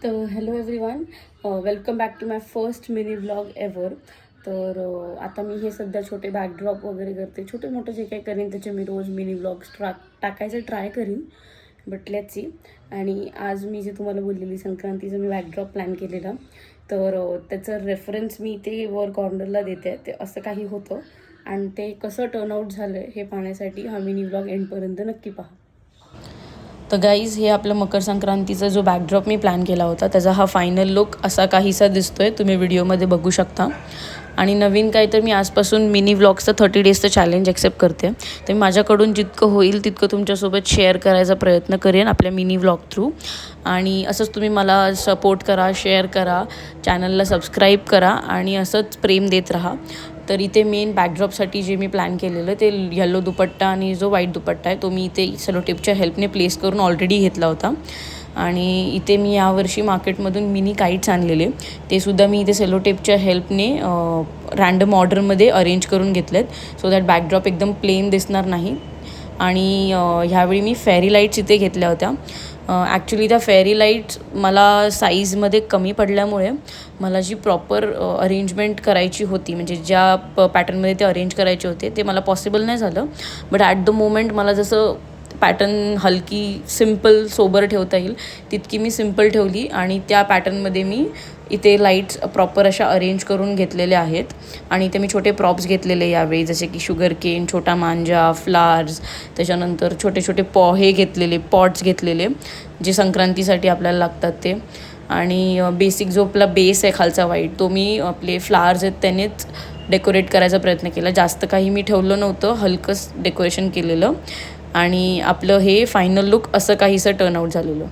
तर hello everyone, welcome back to my first mini vlog ever. तर आता मी हे सध्या छोटे बॅकड्रॉप वगैरे करते, छोटे मोठे जे काही करीन त्याचे मी रोज मिनी व्लॉग्स टाकायचं ट्राय करीन, बट लेट्स सी. आणि आज मी जे तुम्हाला बोललेली संक्रांतीचं मी बॅकड्रॉप प्लॅन केलेलं, तर त्याचं रेफरन्स मी ते वर कॉर्नरला देते. ते असं काही होतं आणि ते कसं टर्नआउट झालं हे पाहण्यासाठी हा मिनी व्लॉग एंडपर्यंत नक्की पहा. तर गाईज, हे आपलं मकर संक्रांतीचा जो बॅकड्रॉप मी प्लॅन केला होता त्याचा हा फायनल लुक असा काहीसा दिसतो आहे, तुम्ही व्हिडिओमध्ये बघू शकता. आणि नवीन काय तर मी आजपासून मिनी व्लॉग्सचं 30 डेजचं चॅलेंज ॲक्सेप्ट करते. तर माझ्याकडून जितकं होईल तितकं तुमच्यासोबत शेअर करायचा प्रयत्न करेन आपल्या मिनी व्लॉग थ्रू. आणि असंच तुम्ही मला सपोर्ट करा, शेअर करा, चॅनलला सबस्क्राईब करा आणि असंच प्रेम देत राहा. तर इथे मेन बॅकड्रॉपसाठी जे मी प्लॅन केलेलं ते येलो दुपट्टा आणि जो व्हाईट दुपट्टा आहे तो मी इथे सेलोटेपच्या हेल्पने प्लेस करून ऑलरेडी घेतला होता. आणि इथे मी यावर्षी मार्केटमधून मिनी काईट्स आणलेले, ते सुद्धा मी इथे सेलोटेपच्या हेल्पने रँडम ऑर्डरमध्ये अरेंज करून घेतलेत, सो दॅट बॅकड्रॉप एकदम प्लेन दिसणार नाही. आणि ह्यावेळी मी फेरी लाईट्स इथे घेतल्या होत्या. ॲक्च्युली त्या फेरी लाईट्स मला साईजमध्ये कमी पडल्यामुळे मला जी प्रॉपर अरेंजमेंट करायची होती, म्हणजे ज्या पॅटर्नमध्ये ते अरेंज करायचे होते ते मला पॉसिबल नाही झालं. बट ॲट द मोमेंट मला जसं पॅटर्न हलकी सिम्पल सोबर ठेवता येईल तितकी मी सिम्पल ठेवली आणि त्या पॅटर्नमध्ये मी इथे लाईट्स प्रॉपर अशा अरेंज करून घेतलेल्या आहेत. आणि इथे मी छोटे प्रॉप्स घेतलेले यावेळी, जसे की शुगर केन, छोटा मांजा, फ्लावर्स, त्याच्यानंतर छोटे छोटे पोहे घेतलेले, पॉट्स घेतलेले जे संक्रांतीसाठी आपल्याला लागतात ते. आणि बेसिक जो आपला बेस आहे खालचा व्हाईट, तो मी आपले फ्लावर्स आहेत त्यानेच डेकोरेट करायचा प्रयत्न केला. जास्त काही मी ठेवलं नव्हतं, हलकंच डेकोरेशन केलेलं. आणि आपलं हे फायनल लुक असं काहीसं टर्नआउट झालेलं.